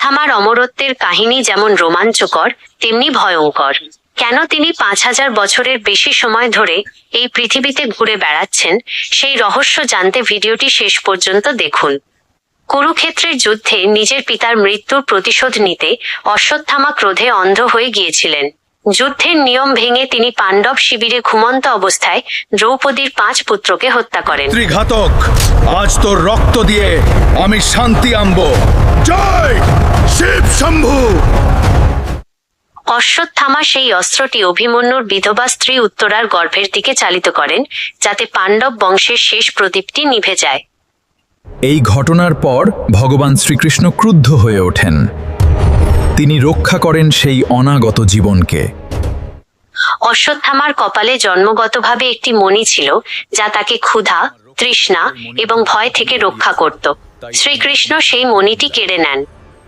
অশ্বত্থামার অমরত্বের কাহিনী যেমন রোমাঞ্চকর তেমনি ভয়ঙ্কর। কেন তিনি 5000 বছরের বেশি সময় ধরে এই পৃথিবীতে ঘুরে বেড়াচ্ছেন সেই রহস্য জানতে ভিডিওটি শেষ পর্যন্ত দেখুন। কুরুক্ষেত্রের যুদ্ধে নিজের পিতার মৃত্যুর প্রতিশোধ নিতে অশ্বত্থামা ক্রোধে অন্ধ হয়ে গিয়েছিলেন। যুদ্ধের নিয়ম ভেঙে তিনি পাণ্ডব শিবিরে ঘুমন্ত অবস্থায় দ্রৌপদীর 5 পুত্রকে হত্যা করেন। ত্রিঘাতক, আজ তোর রক্ত দিয়ে আমি শান্তি আনব। জয় শিব শম্ভু। অশ্বত্থামা সেই অস্ত্রটি অভিমন্যুর বিধবা স্ত্রী উত্তরার গর্ভের দিকে চালিত করেন, যাতে পাণ্ডব বংশের শেষ প্রদীপটি নিভে যায়। এই ঘটনার পর ভগবান শ্রীকৃষ্ণ ক্রুদ্ধ হয়ে ওঠেন। তিনি রক্ষা করেন সেই অনাগত জীবনকে। অশ্বত্থামার কপালে জন্মগতভাবে একটি মণি ছিল, যা তাকে ক্ষুধা, তৃষ্ণা এবং ভয় থেকে রক্ষা করত। শ্রীকৃষ্ণ সেই মণিটি কেড়ে নেন।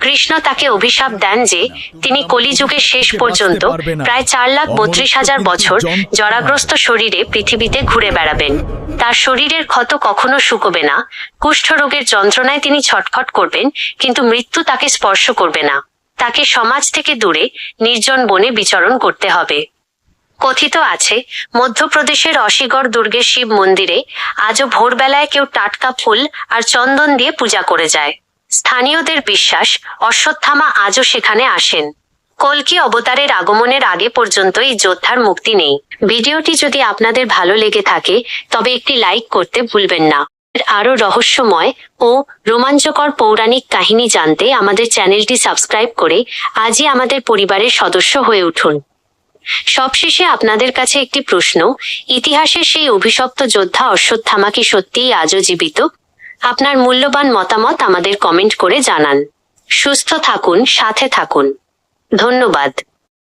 কৃষ্ণ তাকে অভিশাপ দেন যে তিনি কলিযুগের শেষ পর্যন্ত প্রায় 4,32,000 বছর জরাগ্রস্ত শরীরে পৃথিবীতে ঘুরে বেড়াবেন। তার শরীরের ক্ষত কখনো শুকোবে না। কুষ্ঠরোগের যন্ত্রণায় তিনি ছটফট করবেন, কিন্তু মৃত্যু তাকে স্পর্শ করবে না। তাকে সমাজ থেকে দূরে নির্জন বনে বিচরণ করতে হবে। কথিত আছে, মধ্যপ্রদেশের অসীগড় দুর্গের শিব মন্দিরে আজও ভোরবেলায় কেউ টাটকা ফুল আর চন্দন দিয়ে পূজা করে যায়। স্থানীয়দের বিশ্বাস, অশ্বত্থামা আজও সেখানে আসেন। কল্কি অবতারের আগমনের আগে পর্যন্ত এই যোদ্ধার মুক্তি নেই। ভিডিওটি যদি আপনাদের ভালো লেগে থাকে তবে একটি লাইক করতে ভুলবেন না। আরও রহস্যময় ও রোমাঞ্চকর পৌরাণিক কাহিনী জানতে আমাদের চ্যানেলটি সাবস্ক্রাইব করে আজই আমাদের পরিবারের সদস্য হয়ে উঠুন। সবশেষে আপনাদের কাছে একটি প্রশ্ন, ইতিহাসের সেই অভিশপ্ত যোদ্ধা অশ্বত্থামা কি সত্যিই আজও জীবিত? আপনার মূল্যবান মতামত আমাদের কমেন্ট করে জানান। সুস্থ থাকুন, সাথে থাকুন। ধন্যবাদ।